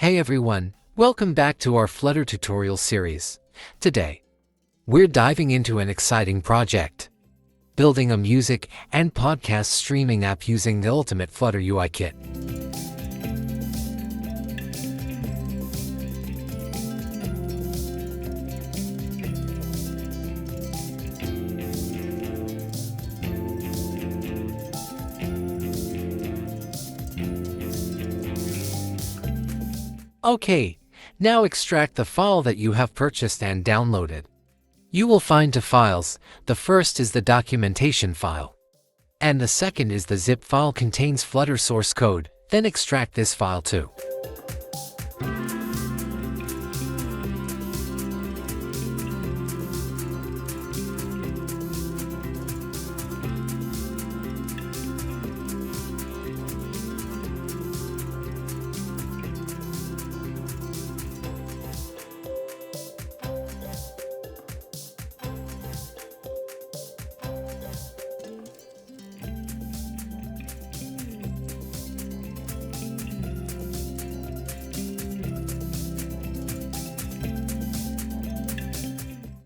Hey everyone, welcome back to our Flutter tutorial series. Today, we're diving into an exciting project, building a music and podcast streaming app using the ultimate Flutter UI Kit. Okay, now extract the file that you have purchased and downloaded. You will find two files. The first is the documentation file, and the second is the zip file contains Flutter source code. Then extract this file too.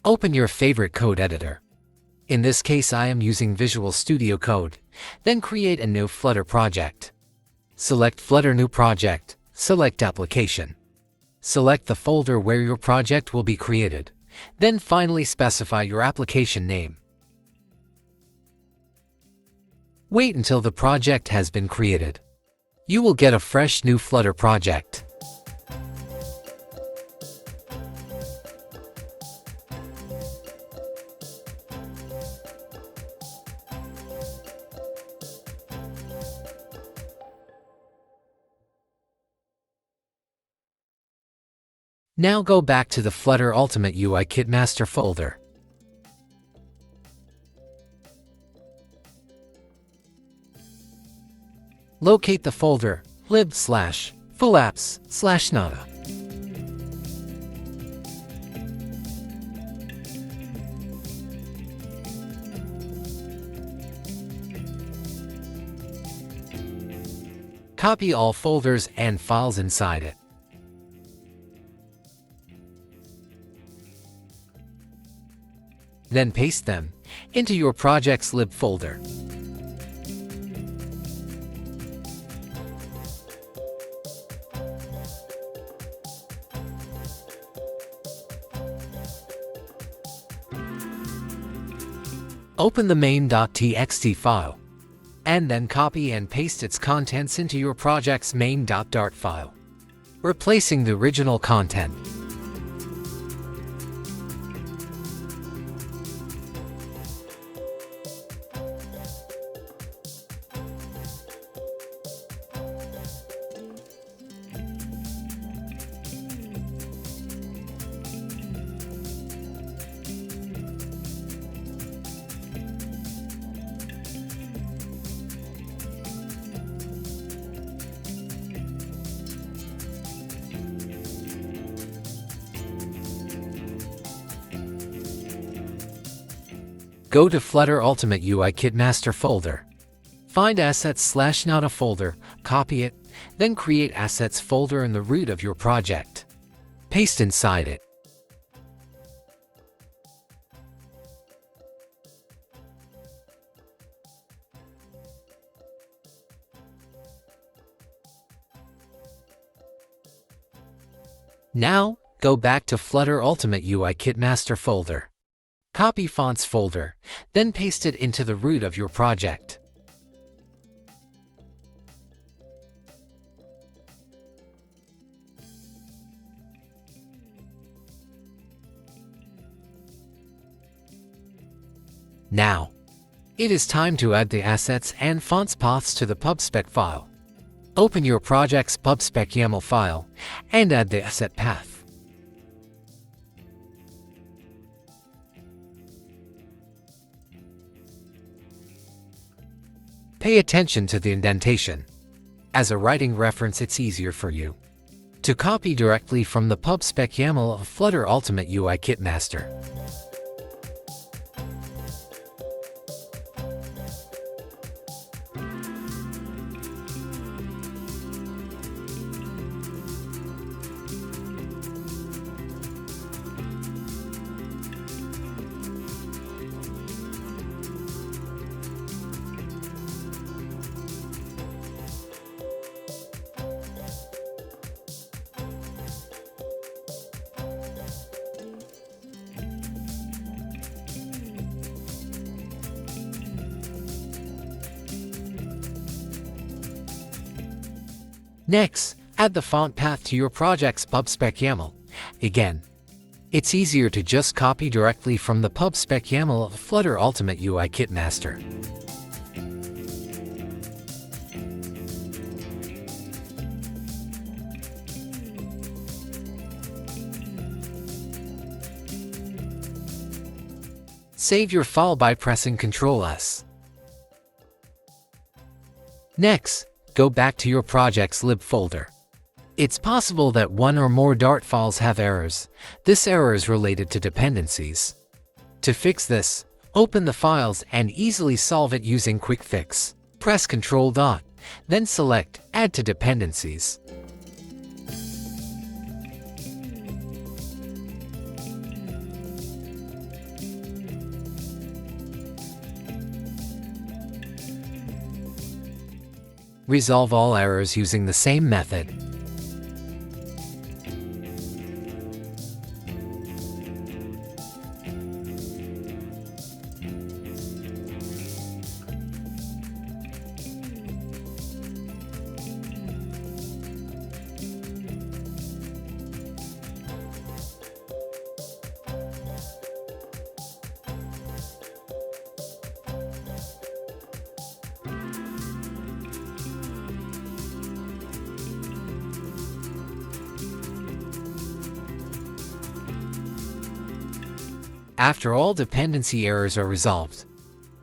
Open your favorite code editor. In this case, I am using Visual Studio Code. Then create a new Flutter project. Select Flutter New Project, select Application. Select the folder where your project will be created. Then finally specify your application name. Wait until the project has been created. You will get a fresh new Flutter project. Now go back to the Flutter Ultimate UI Kit master folder. Locate the folder lib/fullapps/nada. Copy all folders and files inside it. Then paste them into your project's lib folder. Open the main.txt file, and then copy and paste its contents into your project's main.dart file, replacing the original content. Go to Flutter Ultimate UI Kit master folder. Find assets/nada folder, copy it, then create assets folder in the root of your project. Paste inside it. Now, go back to Flutter Ultimate UI Kit master folder. Copy fonts folder, then paste it into the root of your project. Now, it is time to add the assets and fonts paths to the pubspec file. Open your project's pubspec YAML file and add the asset path. Pay attention to the indentation. As a writing reference, it's easier for you to copy directly from the pubspec YAML of Flutter Ultimate UI Kit master. Next, add the font path to your project's pubspec YAML. Again, it's easier to just copy directly from the pubspec YAML of Flutter Ultimate UI Kit Master. Save your file by pressing Ctrl+S. Next, go back to your project's lib folder. It's possible that one or more Dart files have errors. This error is related to dependencies. To fix this, open the files and easily solve it using Quick Fix. Press Ctrl-, then select Add to Dependencies. Resolve all errors using the same method. After all dependency errors are resolved,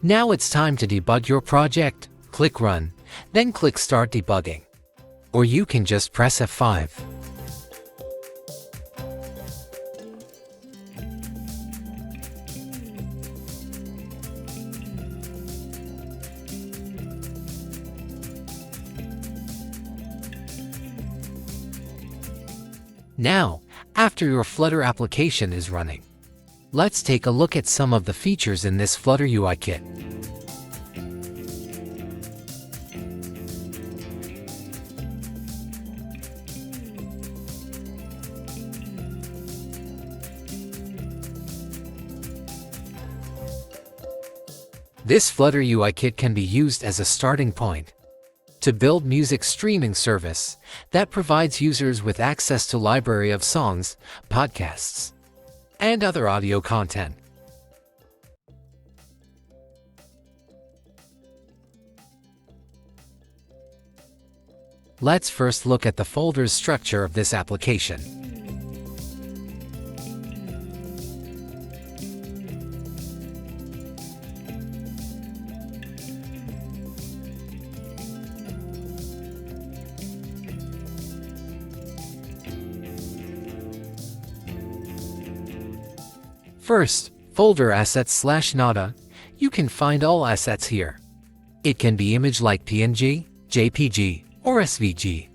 now it's time to debug your project. Click Run, then click Start Debugging. Or you can just press F5. Now, after your Flutter application is running, let's take a look at some of the features in this Flutter UI Kit. This Flutter UI Kit can be used as a starting point to build music streaming service that provides users with access to library of songs, podcasts, and other audio content. Let's first look at the folders structure of this application. First, folder assets/nada. You can find all assets here. It can be image like PNG, JPG, or SVG.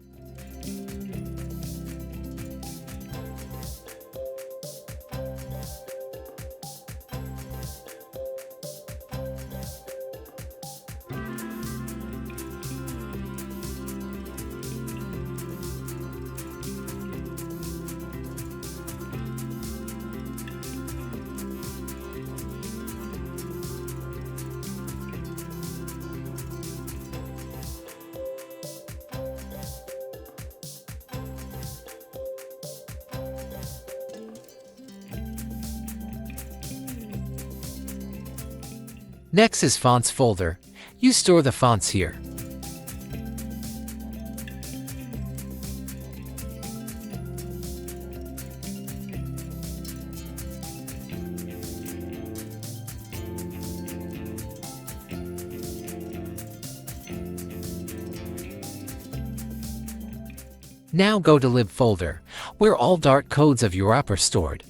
Next is Fonts folder. You store the fonts here. Now go to Lib folder, where all Dart codes of your app are stored.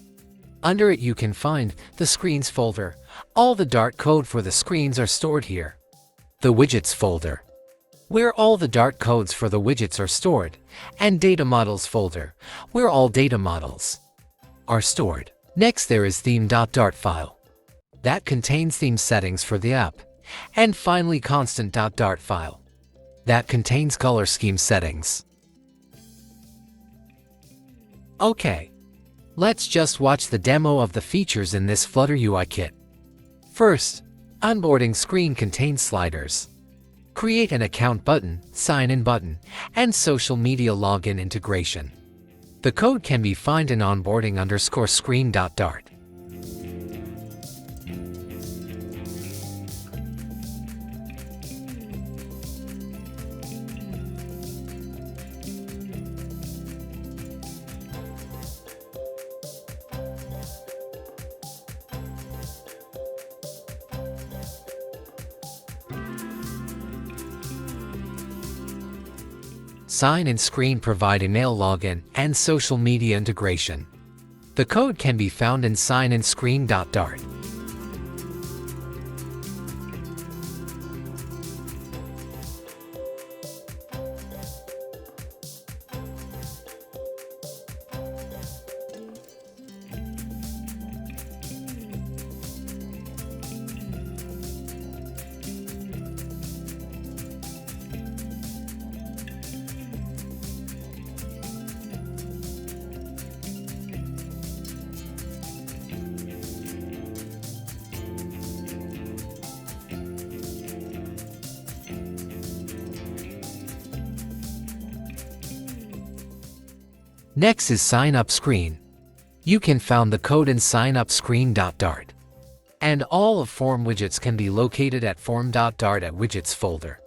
Under it you can find the Screens folder. All the Dart code for the screens are stored here. The Widgets folder, where all the Dart codes for the widgets are stored, and Data Models folder, where all data models are stored. Next there is Theme.dart file, that contains theme settings for the app, and finally Constant.dart file, that contains color scheme settings. Okay, let's just watch the demo of the features in this Flutter UI Kit. First, onboarding screen contains sliders. Create an account button, sign-in button, and social media login integration. The code can be found in onboarding_screen.dart. Sign-in screen provide email login and social media integration. The code can be found in sign-in-screen.dart. Next is Sign Up screen. You can find the code in signup-screen.dart. And all of form widgets can be located at form.dart at widgets folder.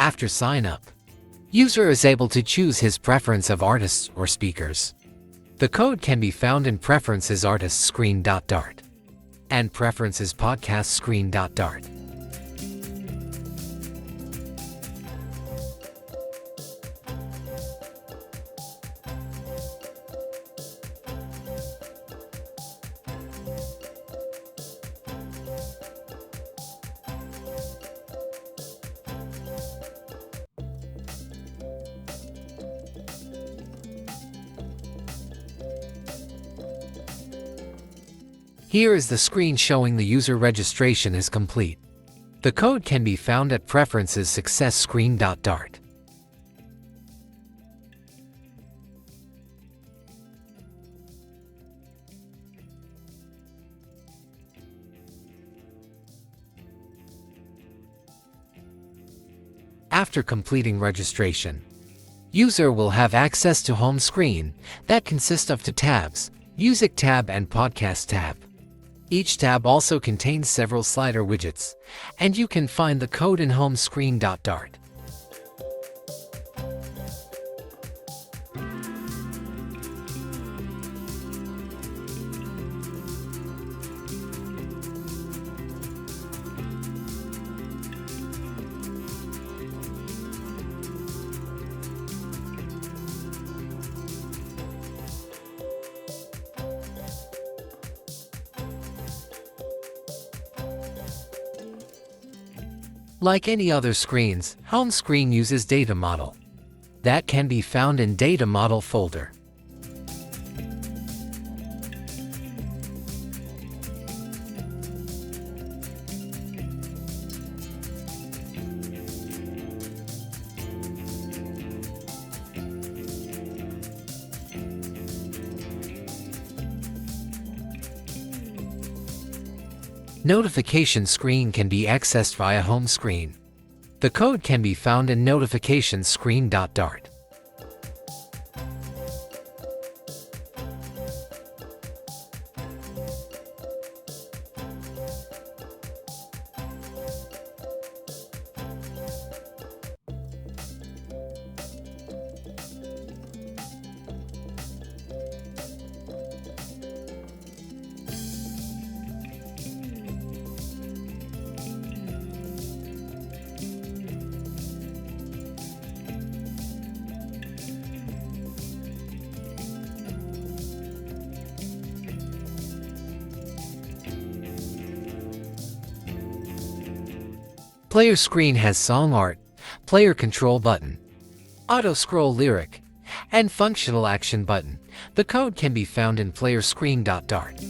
After sign up, user is able to choose his preference of artists or speakers. The code can be found in preferences artists screen.dart and preferences podcast screen.dart. Here is the screen showing the user registration is complete. The code can be found at preferences success screen.dart. After completing registration, user will have access to home screen that consists of two tabs, Music tab and Podcast tab. Each tab also contains several slider widgets, and you can find the code in home screen.dart. Like any other screens, home screen uses data model. That can be found in data model folder. Notification screen can be accessed via home screen. The code can be found in notification screen.dart. Player screen has song art, player control button, auto scroll lyric, and functional action button. The code can be found in player screen.dart.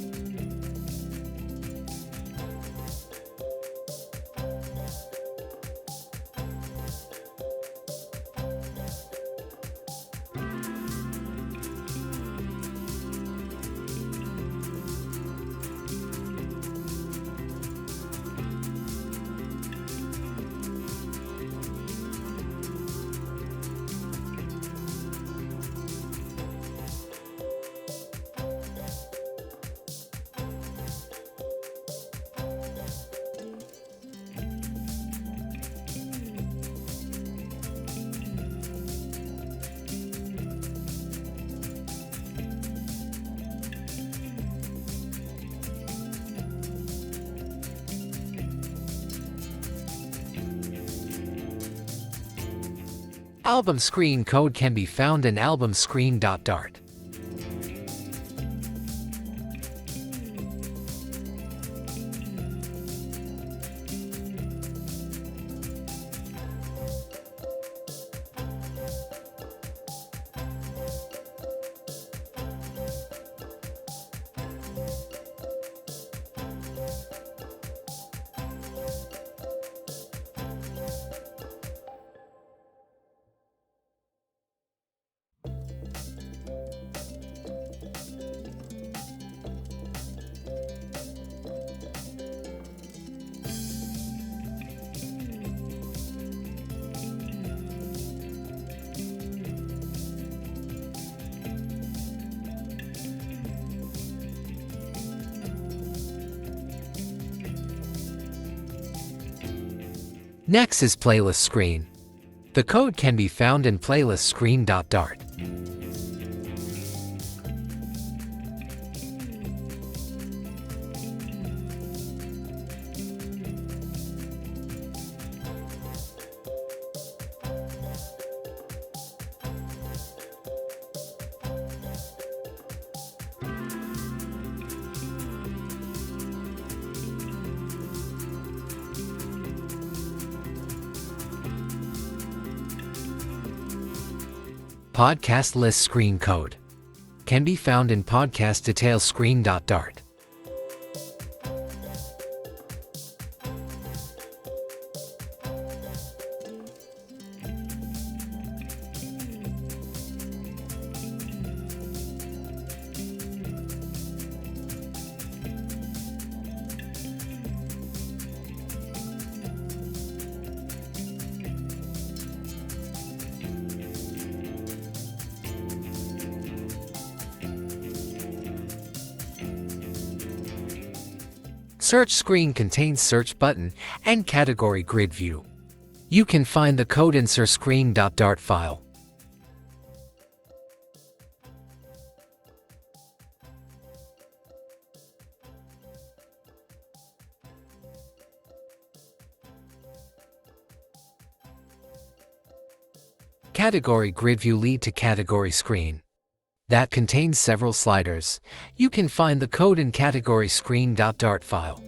Album screen code can be found in album screen.dart. Next is playlist screen. The code can be found in playlist screen.dart. Podcast list screen code can be found in podcast details screen.dart. Search screen contains search button and category grid view. You can find the code in search screen.dart file. Category grid view lead to category screen that contains several sliders. You can find the code in category screen.dart file.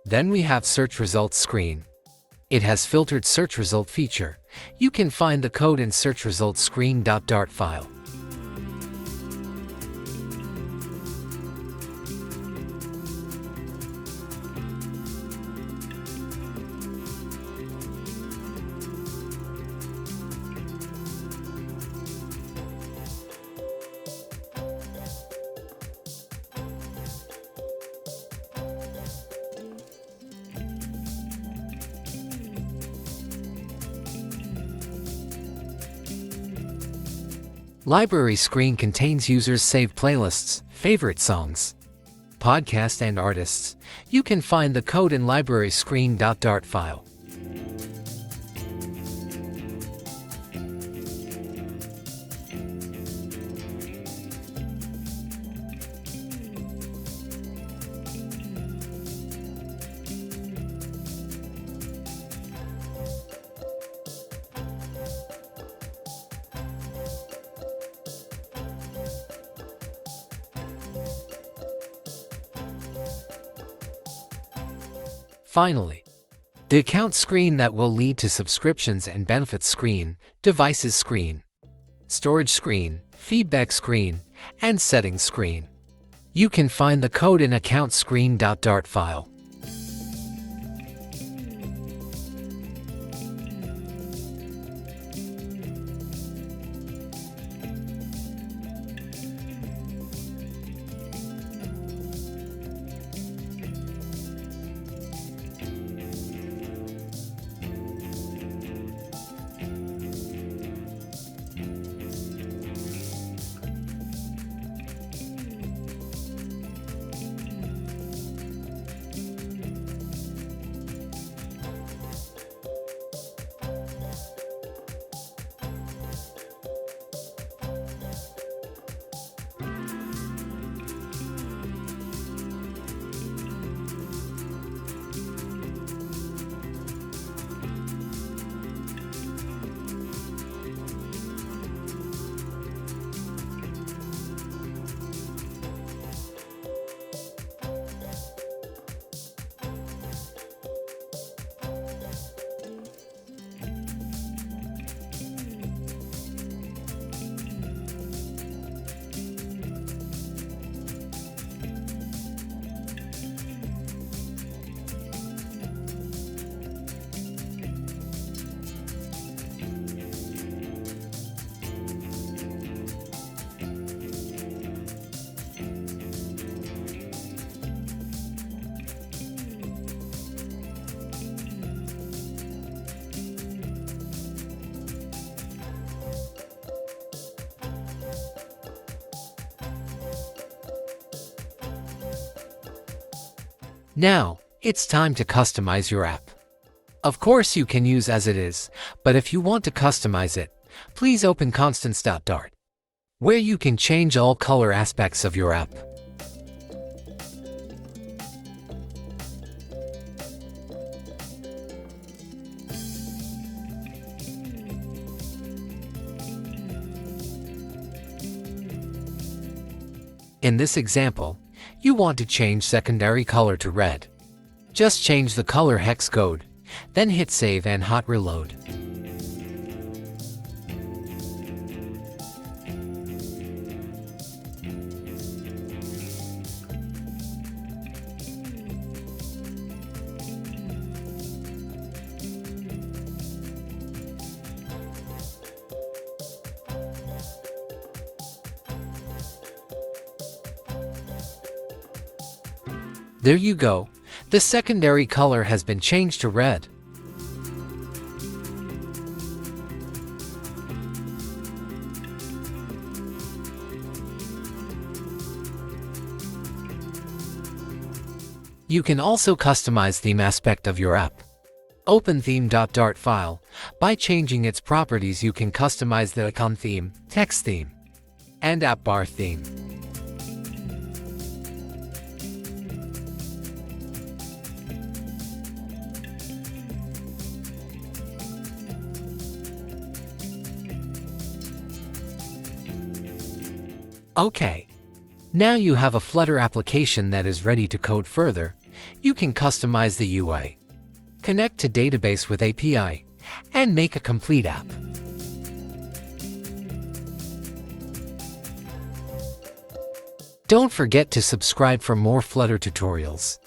Then we have search results screen. It has filtered search result feature. You can find the code in search results screen.dart file. Library screen contains users' saved playlists, favorite songs, podcasts, and artists. You can find the code in library screen.dart file. Finally, the account screen that will lead to subscriptions and benefits screen, devices screen, storage screen, feedback screen, and settings screen. You can find the code in account screen.dart file. Now, it's time to customize your app. Of course you can use as it is, but if you want to customize it, please open constants.dart, where you can change all color aspects of your app. In this example, you want to change secondary color to red. Just change the color hex code, then hit save and hot reload. There you go. The secondary color has been changed to red. You can also customize theme aspect of your app. Open theme.dart file. By changing its properties, you can customize the icon theme, text theme, and app bar theme. Okay. Now you have a Flutter application that is ready to code further. You can customize the UI, connect to database with API, and make a complete app. Don't forget to subscribe for more Flutter tutorials.